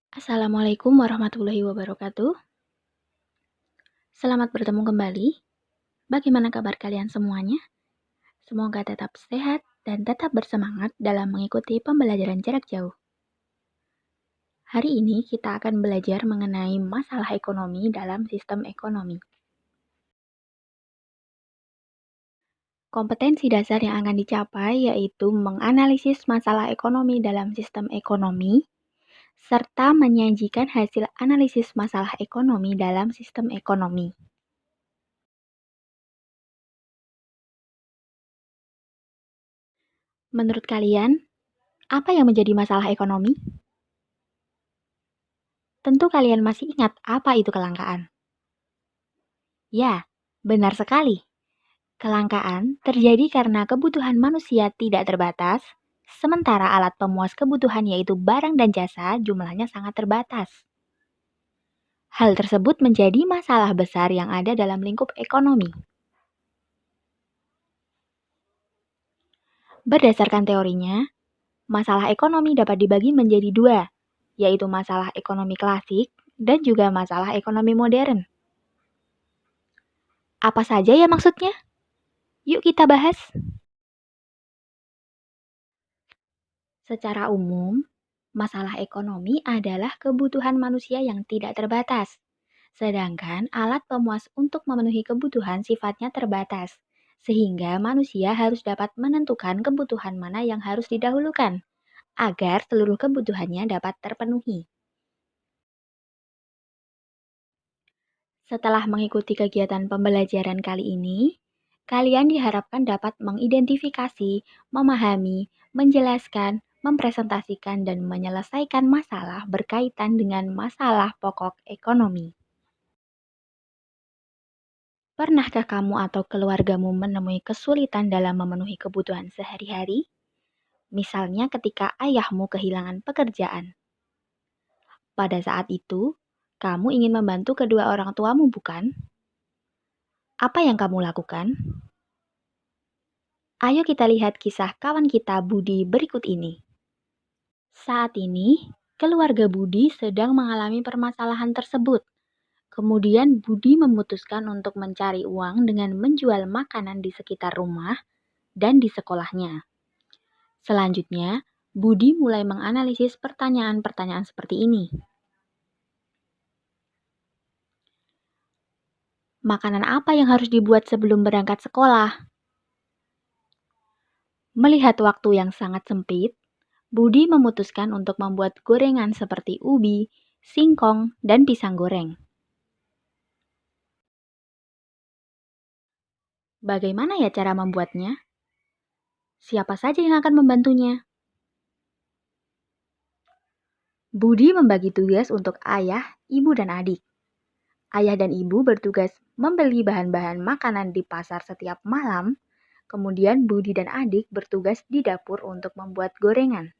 Assalamualaikum warahmatullahi wabarakatuh. Selamat bertemu kembali. Bagaimana kabar kalian semuanya? Semoga tetap sehat dan tetap bersemangat dalam mengikuti pembelajaran jarak jauh. Hari ini kita akan belajar mengenai masalah ekonomi dalam sistem ekonomi. Kompetensi dasar yang akan dicapai yaitu menganalisis masalah ekonomi dalam sistem ekonomi, serta menyajikan hasil analisis masalah ekonomi dalam sistem ekonomi. Menurut kalian, apa yang menjadi masalah ekonomi? Tentu kalian masih ingat apa itu kelangkaan. Ya, benar sekali. Kelangkaan terjadi karena kebutuhan manusia tidak terbatas, sementara alat pemuas kebutuhan yaitu barang dan jasa jumlahnya sangat terbatas. Hal tersebut menjadi masalah besar yang ada dalam lingkup ekonomi. Berdasarkan teorinya, masalah ekonomi dapat dibagi menjadi dua, yaitu masalah ekonomi klasik dan juga masalah ekonomi modern. Apa saja ya maksudnya? Yuk kita bahas. Secara umum, masalah ekonomi adalah kebutuhan manusia yang tidak terbatas, sedangkan alat pemuas untuk memenuhi kebutuhan sifatnya terbatas, sehingga manusia harus dapat menentukan kebutuhan mana yang harus didahulukan, agar seluruh kebutuhannya dapat terpenuhi. Setelah mengikuti kegiatan pembelajaran kali ini, kalian diharapkan dapat mengidentifikasi, memahami, menjelaskan, mempresentasikan, dan menyelesaikan masalah berkaitan dengan masalah pokok ekonomi. Pernahkah kamu atau keluargamu menemui kesulitan dalam memenuhi kebutuhan sehari-hari? Misalnya ketika ayahmu kehilangan pekerjaan. Pada saat itu, kamu ingin membantu kedua orang tuamu, bukan? Apa yang kamu lakukan? Ayo kita lihat kisah kawan kita Budi berikut ini. Saat ini, keluarga Budi sedang mengalami permasalahan tersebut. Kemudian Budi memutuskan untuk mencari uang dengan menjual makanan di sekitar rumah dan di sekolahnya. Selanjutnya, Budi mulai menganalisis pertanyaan-pertanyaan seperti ini. Makanan apa yang harus dibuat sebelum berangkat sekolah? Melihat waktu yang sangat sempit, Budi memutuskan untuk membuat gorengan seperti ubi, singkong, dan pisang goreng. Bagaimana ya cara membuatnya? Siapa saja yang akan membantunya? Budi membagi tugas untuk ayah, ibu, dan adik. Ayah dan ibu bertugas membeli bahan-bahan makanan di pasar setiap malam, kemudian Budi dan adik bertugas di dapur untuk membuat gorengan.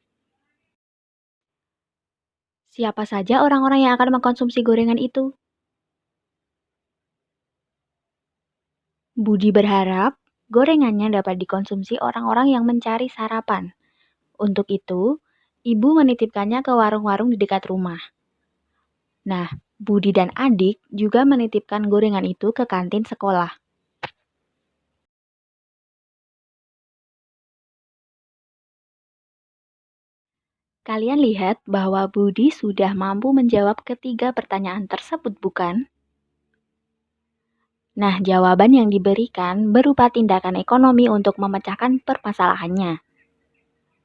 Siapa saja orang-orang yang akan mengkonsumsi gorengan itu? Budi berharap gorengannya dapat dikonsumsi orang-orang yang mencari sarapan. Untuk itu, ibu menitipkannya ke warung-warung di dekat rumah. Nah, Budi dan adik juga menitipkan gorengan itu ke kantin sekolah. Kalian lihat bahwa Budi sudah mampu menjawab ketiga pertanyaan tersebut, bukan? Nah, jawaban yang diberikan berupa tindakan ekonomi untuk memecahkan permasalahannya.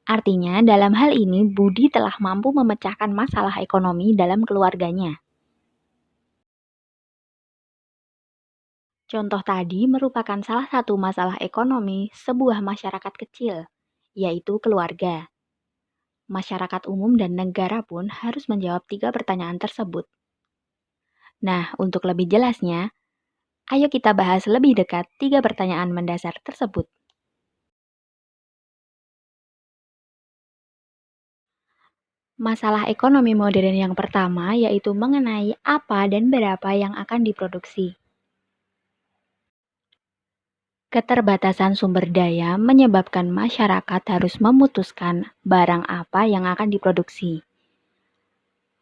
Artinya, dalam hal ini Budi telah mampu memecahkan masalah ekonomi dalam keluarganya. Contoh tadi merupakan salah satu masalah ekonomi sebuah masyarakat kecil, yaitu keluarga. Masyarakat umum dan negara pun harus menjawab tiga pertanyaan tersebut. Nah, untuk lebih jelasnya, ayo kita bahas lebih dekat tiga pertanyaan mendasar tersebut. Masalah ekonomi modern yang pertama yaitu mengenai apa dan berapa yang akan diproduksi. Keterbatasan sumber daya menyebabkan masyarakat harus memutuskan barang apa yang akan diproduksi.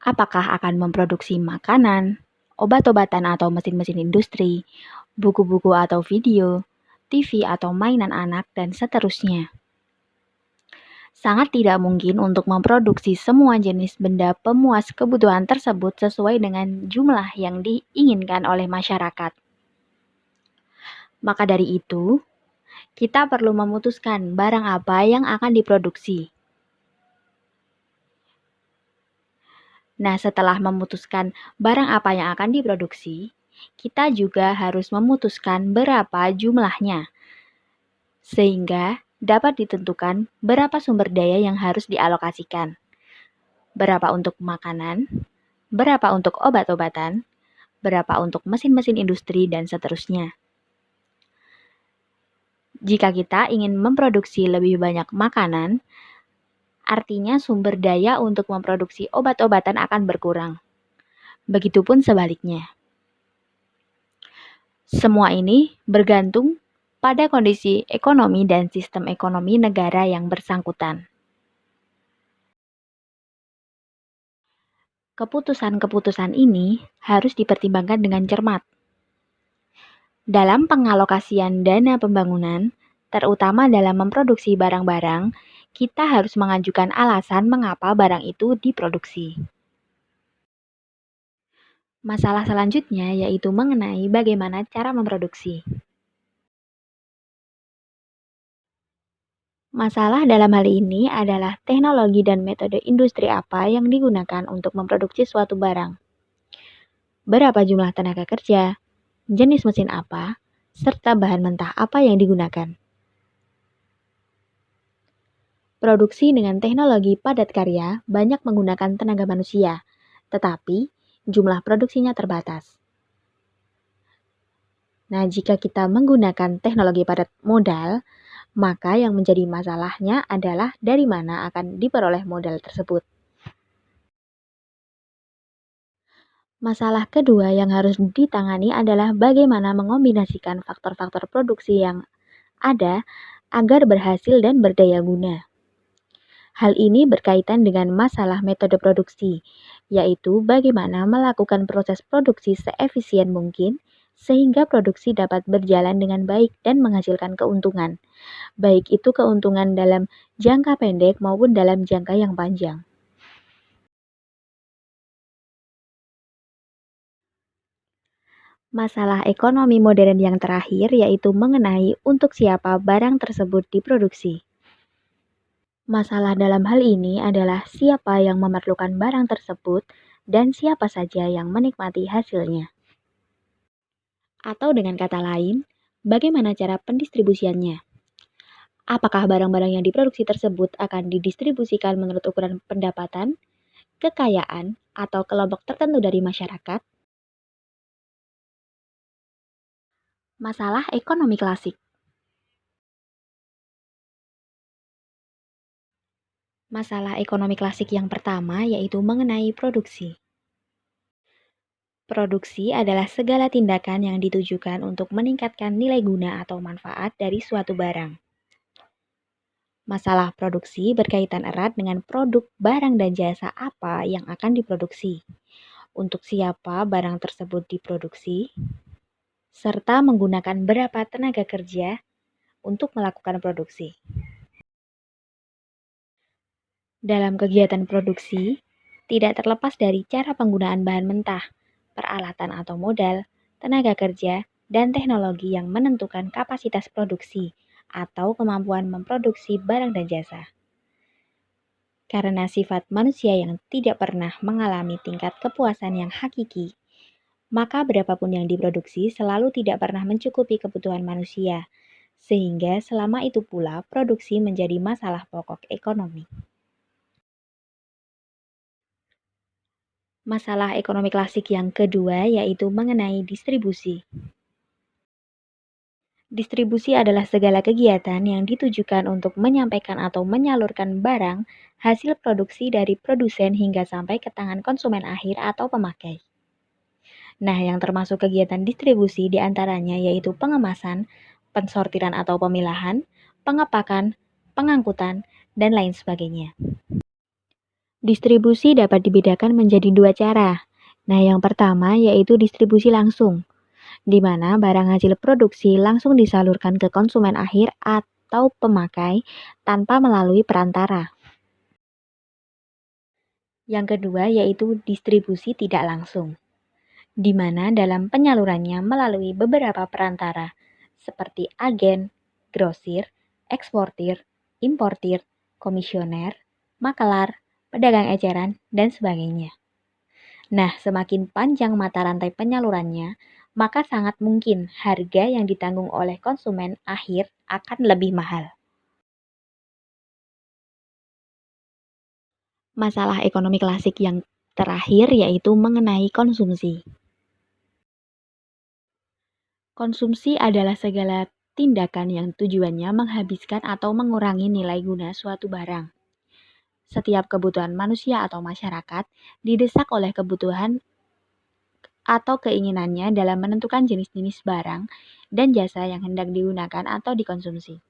Apakah akan memproduksi makanan, obat-obatan atau mesin-mesin industri, buku-buku atau video, TV atau mainan anak, dan seterusnya. Sangat tidak mungkin untuk memproduksi semua jenis benda pemuas kebutuhan tersebut sesuai dengan jumlah yang diinginkan oleh masyarakat. Maka dari itu, kita perlu memutuskan barang apa yang akan diproduksi. Nah, setelah memutuskan barang apa yang akan diproduksi, kita juga harus memutuskan berapa jumlahnya, sehingga dapat ditentukan berapa sumber daya yang harus dialokasikan, berapa untuk makanan, berapa untuk obat-obatan, berapa untuk mesin-mesin industri, dan seterusnya. Jika kita ingin memproduksi lebih banyak makanan, artinya sumber daya untuk memproduksi obat-obatan akan berkurang. Begitupun sebaliknya. Semua ini bergantung pada kondisi ekonomi dan sistem ekonomi negara yang bersangkutan. Keputusan-keputusan ini harus dipertimbangkan dengan cermat. Dalam pengalokasian dana pembangunan, terutama dalam memproduksi barang-barang, kita harus mengajukan alasan mengapa barang itu diproduksi. Masalah selanjutnya yaitu mengenai bagaimana cara memproduksi. Masalah dalam hal ini adalah teknologi dan metode industri apa yang digunakan untuk memproduksi suatu barang. Berapa jumlah tenaga kerja, jenis mesin apa, serta bahan mentah apa yang digunakan. Produksi dengan teknologi padat karya banyak menggunakan tenaga manusia, tetapi jumlah produksinya terbatas. Nah, jika kita menggunakan teknologi padat modal, maka yang menjadi masalahnya adalah dari mana akan diperoleh modal tersebut. Masalah kedua yang harus ditangani adalah bagaimana mengombinasikan faktor-faktor produksi yang ada agar berhasil dan berdaya guna. Hal ini berkaitan dengan masalah metode produksi, yaitu bagaimana melakukan proses produksi seefisien mungkin sehingga produksi dapat berjalan dengan baik dan menghasilkan keuntungan, baik itu keuntungan dalam jangka pendek maupun dalam jangka yang panjang. Masalah ekonomi modern yang terakhir yaitu mengenai untuk siapa barang tersebut diproduksi. Masalah dalam hal ini adalah siapa yang memerlukan barang tersebut dan siapa saja yang menikmati hasilnya. Atau dengan kata lain, bagaimana cara pendistribusiannya? Apakah barang-barang yang diproduksi tersebut akan didistribusikan menurut ukuran pendapatan, kekayaan, atau kelompok tertentu dari masyarakat? Masalah ekonomi klasik. Masalah ekonomi klasik yang pertama yaitu mengenai produksi. Produksi adalah segala tindakan yang ditujukan untuk meningkatkan nilai guna atau manfaat dari suatu barang. Masalah produksi berkaitan erat dengan produk, barang, dan jasa apa yang akan diproduksi, untuk siapa barang tersebut diproduksi, serta menggunakan berapa tenaga kerja untuk melakukan produksi. Dalam kegiatan produksi, tidak terlepas dari cara penggunaan bahan mentah, peralatan atau modal, tenaga kerja, dan teknologi yang menentukan kapasitas produksi atau kemampuan memproduksi barang dan jasa. Karena sifat manusia yang tidak pernah mengalami tingkat kepuasan yang hakiki, maka berapapun yang diproduksi selalu tidak pernah mencukupi kebutuhan manusia, sehingga selama itu pula produksi menjadi masalah pokok ekonomi. Masalah ekonomi klasik yang kedua yaitu mengenai distribusi. Distribusi adalah segala kegiatan yang ditujukan untuk menyampaikan atau menyalurkan barang hasil produksi dari produsen hingga sampai ke tangan konsumen akhir atau pemakai. Nah, yang termasuk kegiatan distribusi diantaranya yaitu pengemasan, pensortiran atau pemilahan, pengepakan, pengangkutan, dan lain sebagainya. Distribusi dapat dibedakan menjadi dua cara. Nah, yang pertama yaitu distribusi langsung, di mana barang hasil produksi langsung disalurkan ke konsumen akhir atau pemakai tanpa melalui perantara. Yang kedua yaitu distribusi tidak langsung, di mana dalam penyalurannya melalui beberapa perantara seperti agen, grosir, eksportir, importir, komisioner, makelar, pedagang eceran, dan sebagainya. Nah, semakin panjang mata rantai penyalurannya, maka sangat mungkin harga yang ditanggung oleh konsumen akhir akan lebih mahal. Masalah ekonomi klasik yang terakhir yaitu mengenai konsumsi. Konsumsi adalah segala tindakan yang tujuannya menghabiskan atau mengurangi nilai guna suatu barang. Setiap kebutuhan manusia atau masyarakat didesak oleh kebutuhan atau keinginannya dalam menentukan jenis-jenis barang dan jasa yang hendak digunakan atau dikonsumsi.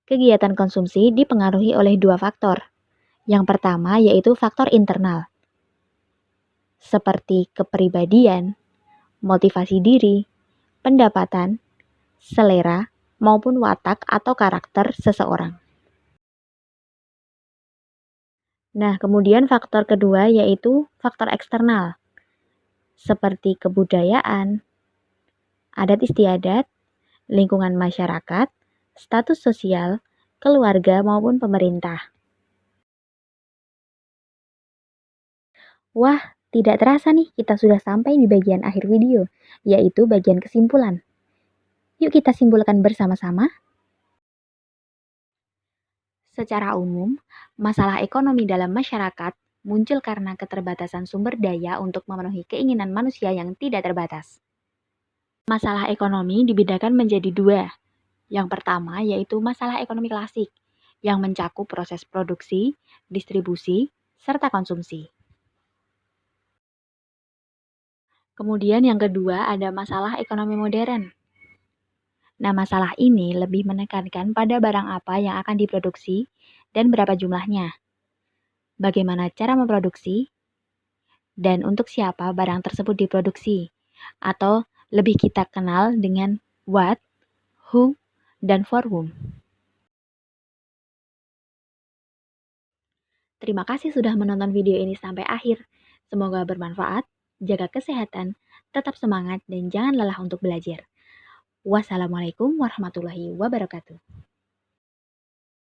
Kegiatan konsumsi dipengaruhi oleh dua faktor. Yang pertama yaitu faktor internal, seperti kepribadian, motivasi diri, pendapatan, selera, maupun watak atau karakter seseorang. Nah, kemudian faktor kedua yaitu faktor eksternal, seperti kebudayaan, adat istiadat, lingkungan masyarakat, status sosial, keluarga maupun pemerintah. Wah, tidak terasa nih kita sudah sampai di bagian akhir video, yaitu bagian kesimpulan. Yuk kita simpulkan bersama-sama. Secara umum, masalah ekonomi dalam masyarakat muncul karena keterbatasan sumber daya untuk memenuhi keinginan manusia yang tidak terbatas. Masalah ekonomi dibedakan menjadi dua. Yang pertama yaitu masalah ekonomi klasik, yang mencakup proses produksi, distribusi, serta konsumsi. Kemudian yang kedua ada masalah ekonomi modern. Nah, masalah ini lebih menekankan pada barang apa yang akan diproduksi dan berapa jumlahnya, bagaimana cara memproduksi, dan untuk siapa barang tersebut diproduksi, atau lebih kita kenal dengan what, who, dan for whom. Terima kasih sudah menonton video ini sampai akhir. Semoga bermanfaat, jaga kesehatan, tetap semangat, dan jangan lelah untuk belajar. Wassalamualaikum warahmatullahi wabarakatuh.